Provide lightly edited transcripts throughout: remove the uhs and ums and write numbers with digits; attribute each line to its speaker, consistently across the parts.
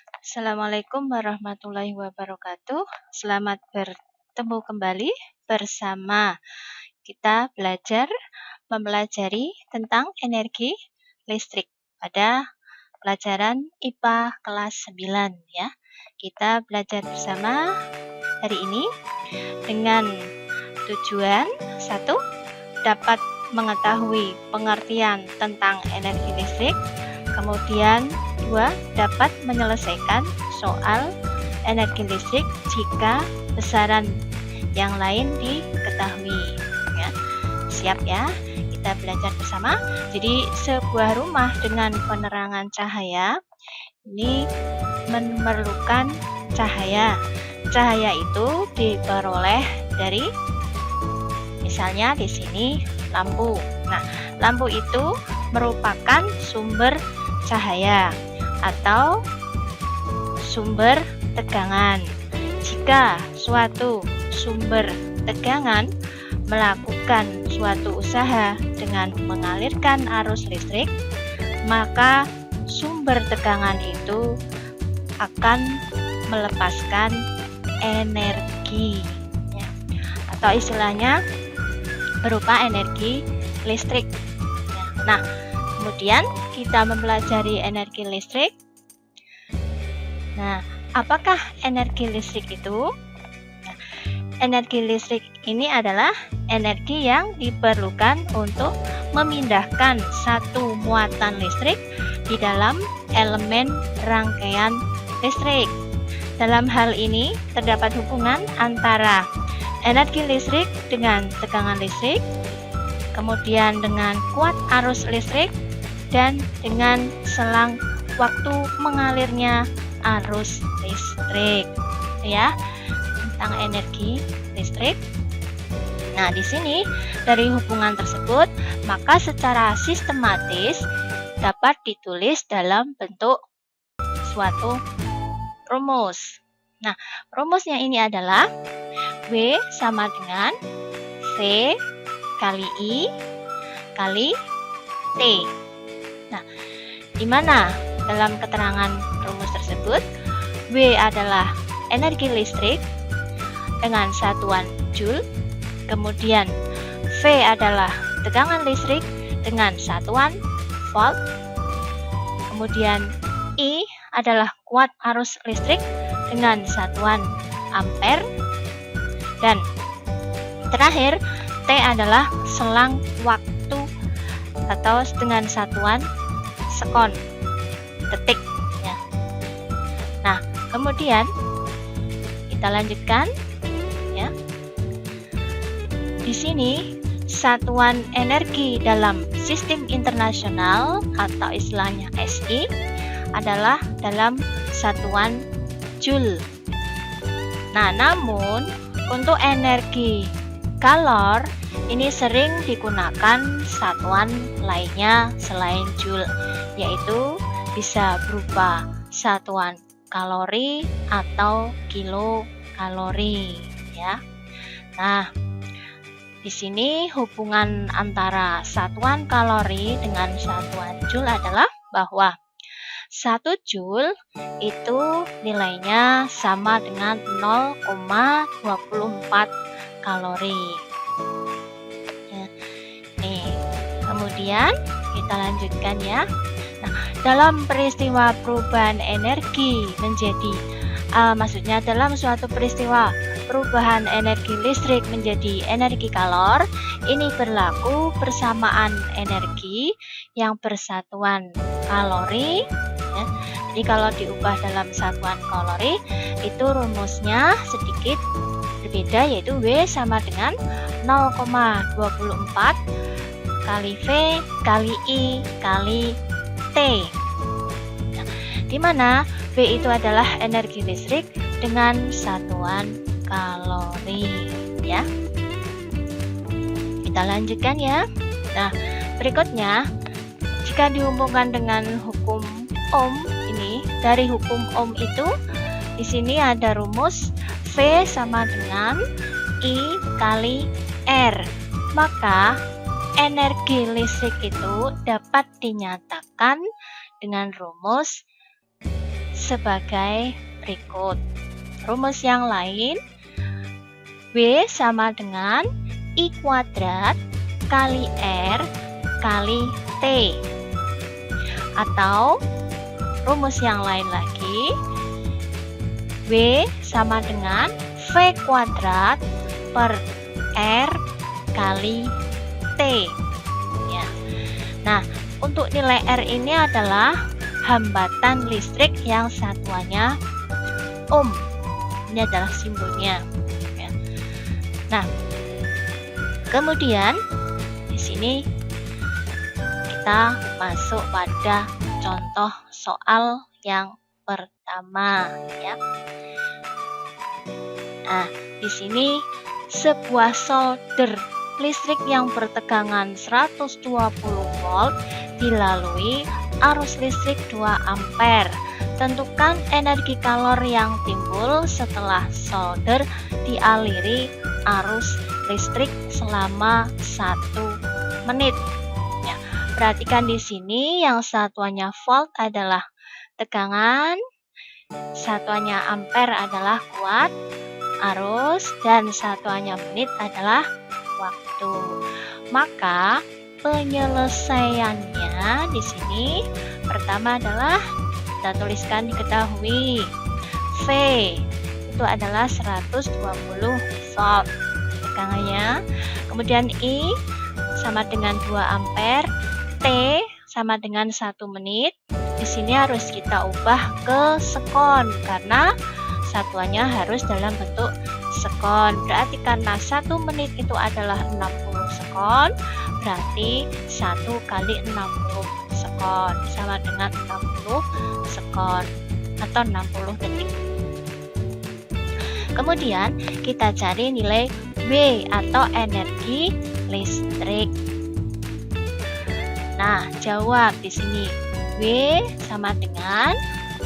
Speaker 1: Assalamualaikum warahmatullahi wabarakatuh. Selamat bertemu kembali bersama kita mempelajari tentang energi listrik pada pelajaran IPA kelas 9 ya. Kita belajar bersama hari ini dengan tujuan 1. Dapat mengetahui pengertian tentang energi listrik. Kemudian 2. Dapat menyelesaikan soal energi listrik jika besaran yang lain diketahui. Ya. Siap ya? Kita belajar bersama. Jadi sebuah rumah dengan penerangan cahaya ini memerlukan cahaya. Cahaya itu diperoleh dari misalnya di sini lampu. Nah, lampu itu merupakan sumber cahaya atau sumber tegangan. Jika suatu sumber tegangan melakukan suatu usaha dengan mengalirkan arus listrik, maka sumber tegangan itu akan melepaskan energi ya. Atau istilahnya berupa energi listrik. Nah, kemudian kita mempelajari energi listrik. Nah, apakah energi listrik itu? Nah, energi listrik ini adalah energi yang diperlukan untuk memindahkan satu muatan listrik di dalam elemen rangkaian listrik. Dalam hal ini terdapat hubungan antara energi listrik dengan tegangan listrik, kemudian dengan kuat arus listrik, dan dengan selang waktu mengalirnya arus listrik. Ya, tentang energi listrik. Nah, di sini dari hubungan tersebut, maka secara sistematis dapat ditulis dalam bentuk suatu rumus. Nah, rumusnya ini adalah W sama dengan V kali I kali T. Nah, di mana dalam keterangan rumus tersebut W adalah energi listrik dengan satuan Joule, kemudian V adalah tegangan listrik dengan satuan Volt, kemudian I adalah kuat arus listrik dengan satuan Ampere, dan terakhir T adalah selang waktu atau dengan satuan sekon, detik ya. Nah, kemudian kita lanjutkan ya. Di sini satuan energi dalam sistem internasional atau istilahnya SI adalah dalam satuan Joule. Nah, namun untuk energi kalor ini sering digunakan satuan lainnya selain Joule, yaitu bisa berupa satuan kalori atau kilokalori ya. Nah, di sini hubungan antara satuan kalori dengan satuan Joule adalah bahwa 1 Joule itu nilainya sama dengan 0,24 kalori. Ya. Nih, kemudian kita lanjutkan ya. Nah, dalam peristiwa perubahan energi menjadi maksudnya dalam suatu peristiwa perubahan energi listrik menjadi energi kalor, ini berlaku persamaan energi yang bersatuan kalori ya. Jadi kalau diubah dalam satuan kalori itu rumusnya sedikit berbeda, yaitu W sama dengan 0,24 kali V kali I kali T. Nah, di mana V itu adalah energi listrik dengan satuan kalori ya. Kita lanjutkan ya. Nah, berikutnya jika dihubungkan dengan hukum Ohm ini, dari hukum Ohm itu di sini ada rumus V sama dengan I kali R. Maka energi listrik itu dapat dinyatakan dengan rumus sebagai berikut. Rumus yang lain, W sama dengan I kuadrat kali R kali T. Atau rumus yang lain lagi, W sama dengan V kuadrat per R kali T. Ya. Nah, untuk nilai R ini adalah hambatan listrik yang satuannya ohm. Ini adalah simbolnya. Ya. Nah, kemudian di sini kita masuk pada contoh soal yang pertama, ya. Nah, di sini sebuah solder listrik yang bertegangan 120 volt dilalui arus listrik 2 ampere. Tentukan energi kalor yang timbul setelah solder dialiri arus listrik selama 1 menit. Ya, perhatikan di sini yang satuannya volt adalah tegangan, satuannya ampere adalah watt, arus, dan satuannya menit adalah waktu. Maka penyelesaiannya di sini pertama adalah kita tuliskan diketahui V itu adalah 120 volt tegangannya. Kemudian I sama dengan 2 ampere, T sama dengan 1 menit. Di sini harus kita ubah ke sekon karena satuannya harus dalam bentuk sekon. Berarti karena 1 menit itu adalah 60 sekon, berarti 1 kali 60 sekon sama dengan 60 sekon atau 60 detik. Kemudian kita cari nilai W atau energi listrik. Nah, jawab di sini W sama dengan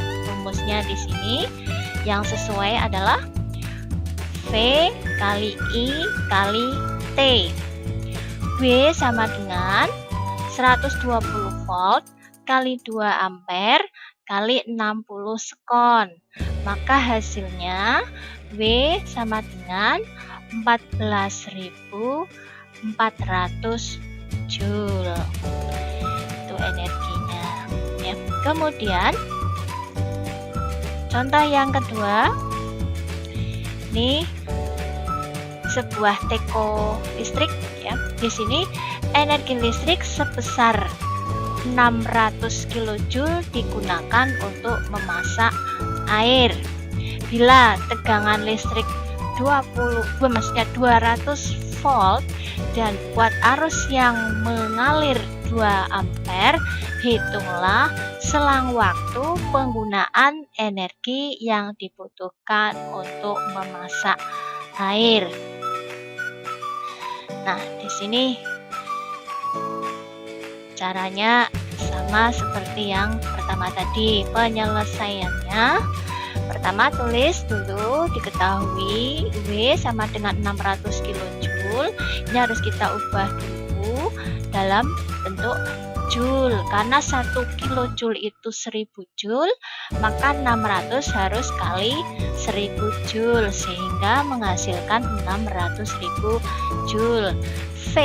Speaker 1: rumusnya di sini yang sesuai adalah V kali I kali T. W sama dengan 120 volt kali 2 ampere kali 60 sekon. Maka hasilnya W sama dengan 14.400 joule. Itu energinya. Ya. Kemudian contoh yang kedua, ini sebuah teko listrik, ya. Di sini energi listrik sebesar 600 kJ digunakan untuk memasak air. Bila tegangan listrik 200 volt dan kuat arus yang mengalir 2 ampere, hitunglah selang waktu penggunaan energi yang dibutuhkan untuk memasak air. Nah, di sini caranya sama seperti yang pertama tadi. Penyelesaiannya pertama tulis dulu diketahui W sama dengan 600 kJ. Ini harus kita ubah dulu dalam bentuk joule. Karena 1 kJ itu 1000 joule, maka 600 harus kali 1000 joule sehingga menghasilkan 600.000 joule. V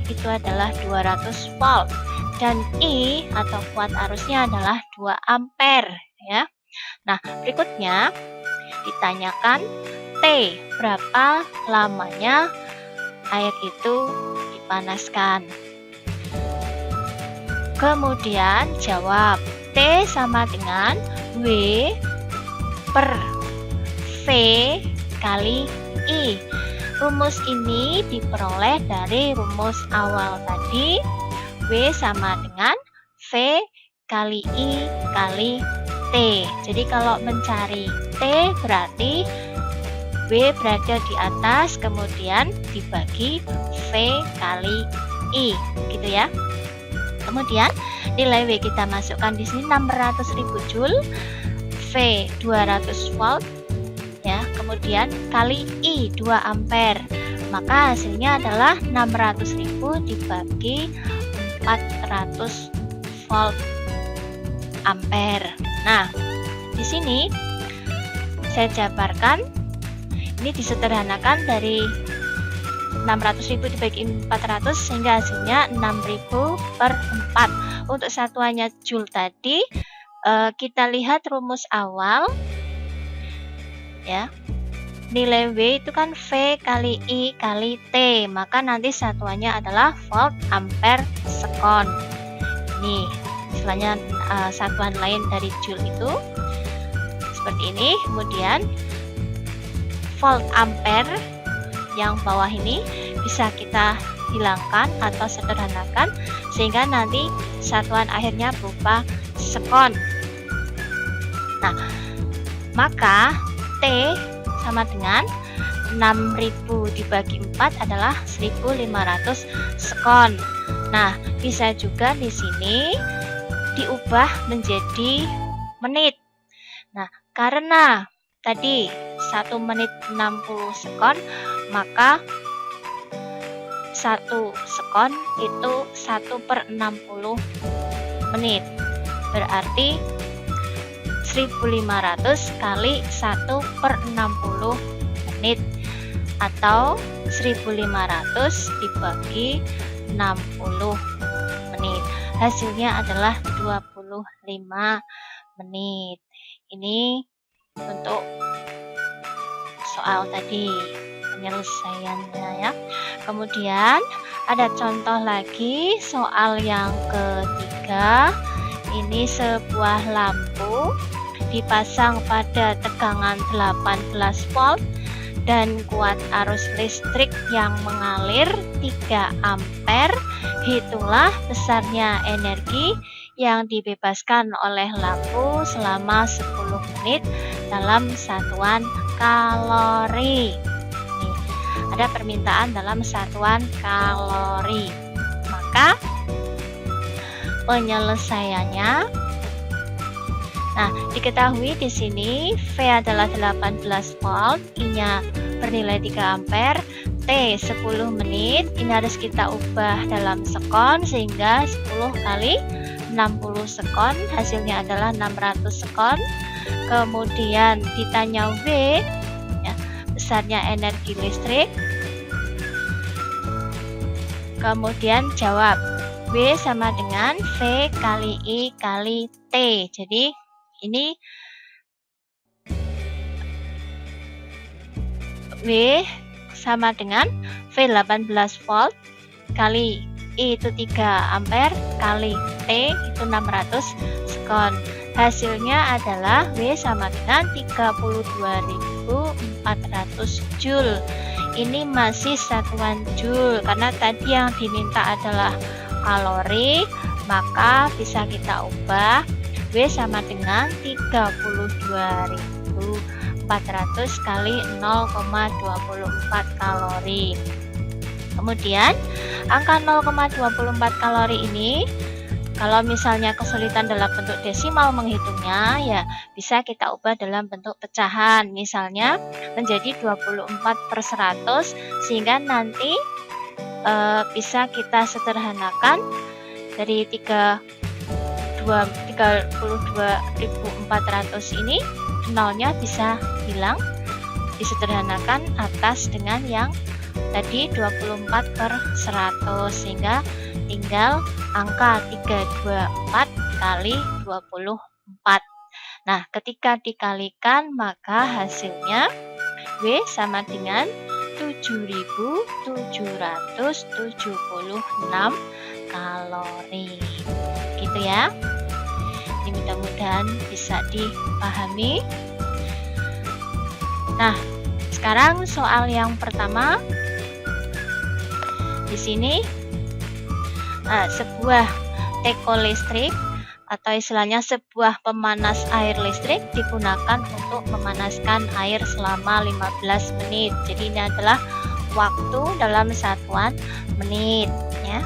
Speaker 1: itu adalah 200 volt dan I atau kuat arusnya adalah 2 ampere, ya. Nah, berikutnya ditanyakan T, berapa lamanya air itu dipanaskan. Kemudian jawab T sama dengan W per V kali I. Rumus ini diperoleh dari rumus awal tadi, W sama dengan V kali I kali T. Jadi kalau mencari T berarti W berada di atas, kemudian dibagi V kali I, gitu ya. Kemudian nilai W kita masukkan di sini 600.000 joule, V 200 volt, ya. Kemudian kali I 2 ampere. Maka hasilnya adalah 600.000 dibagi 400 volt ampere. Nah, di sini saya jabarkan, ini disederhanakan dari 600.000 dibagi 400 sehingga hasilnya 6.000 per 4. Untuk satuannya Joule tadi, kita lihat rumus awal ya. Nilai W itu kan V kali I kali T, maka nanti satuannya adalah volt ampere sekon. Ini istilahnya satuan lain dari Joule itu seperti ini. Kemudian volt ampere yang bawah ini bisa kita hilangkan atau sederhanakan sehingga nanti satuan akhirnya berupa sekon. Nah, maka T sama dengan 6.000 dibagi 4 adalah 1.500 sekon. Nah, bisa juga di sini diubah menjadi menit. Nah, karena tadi 1 menit 60 sekon, maka 1 sekon itu 1/60 menit. Berarti 1.500 kali 1/60 menit atau 1.500 dibagi 60 menit. Hasilnya adalah 25 menit. Ini untuk soal tadi penyelesaiannya ya. Kemudian ada contoh lagi soal yang ketiga. Ini sebuah lampu dipasang pada tegangan 18 volt dan kuat arus listrik yang mengalir 3 ampere. Hitunglah besarnya energi yang dibebaskan oleh lampu selama 10 menit dalam satuan kalori. Nih, ada permintaan dalam satuan kalori. Maka penyelesaiannya, nah diketahui di sini V adalah 18 volt, I-nya bernilai 3 ampere, T 10 menit, ini harus kita ubah dalam sekon sehingga 10 kali 60 sekon, hasilnya adalah 600 sekon. Kemudian ditanya W, ya, besarnya energi listrik. Kemudian jawab, W sama dengan V kali I kali T. Jadi ini W sama dengan V 18 volt kali I itu 3 ampere kali T itu 600 sekon. Hasilnya adalah W sama dengan 32.400 Joule. Ini masih satuan Joule karena tadi yang diminta adalah kalori, maka bisa kita ubah W sama dengan 32.400 kali 0,24 kalori. Kemudian angka 0,24 kalori ini kalau misalnya kesulitan dalam bentuk desimal menghitungnya, ya bisa kita ubah dalam bentuk pecahan. Misalnya menjadi 24/100 sehingga nanti bisa kita sederhanakan dari 32.400 ini nolnya bisa hilang, disederhanakan atas dengan yang tadi 24/100 sehingga tinggal angka 324 kali 24. Nah, ketika dikalikan maka hasilnya W sama dengan 7.776 kalori. Gitu ya. Ini mudah-mudahan bisa dipahami. Nah, sekarang soal yang pertama. Di sini sebuah teko listrik atau istilahnya sebuah pemanas air listrik digunakan untuk memanaskan air selama 15 menit. Jadi ini adalah waktu dalam satuan menit ya.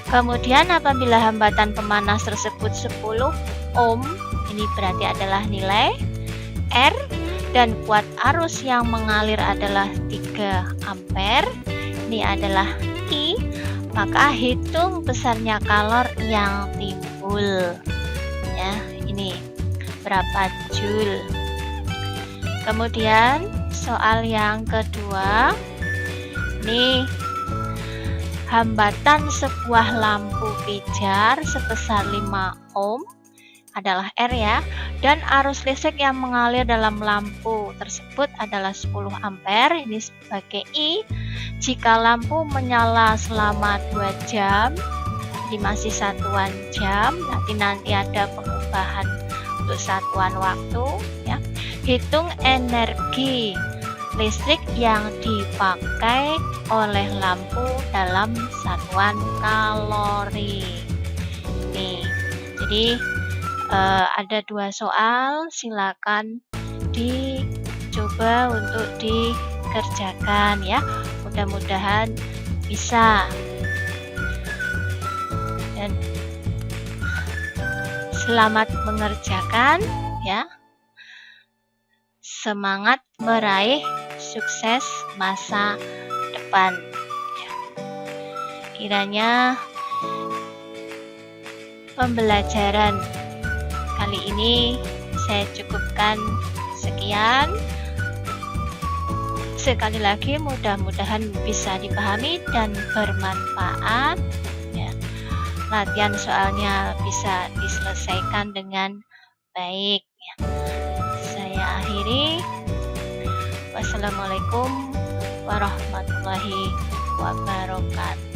Speaker 1: Kemudian apabila hambatan pemanas tersebut 10 ohm, ini berarti adalah nilai R, dan kuat arus yang mengalir adalah 3 ampere, ini adalah I, maka hitung besarnya kalor yang timbul ya. Ini berapa joule. Kemudian soal yang kedua, ini hambatan sebuah lampu pijar sebesar 5 ohm adalah R ya, dan arus listrik yang mengalir dalam lampu tersebut adalah 10 ampere. Ini sebagai I. Jika lampu menyala selama 2 jam, ini masih satuan jam, nanti ada pengubahan untuk satuan waktu ya. Hitung energi listrik yang dipakai oleh lampu dalam satuan kalori. Nih, jadi ada 2 soal, silakan dicoba untuk dikerjakan ya. Mudah-mudahan bisa. Dan selamat mengerjakan ya. Semangat meraih sukses masa depan ya. Kiranya pembelajaran kali ini saya cukupkan sekian. Sekali lagi mudah-mudahan bisa dipahami dan bermanfaat ya. Latihan soalnya bisa diselesaikan dengan baik ya. Saya akhiri. Wassalamualaikum warahmatullahi wabarakatuh.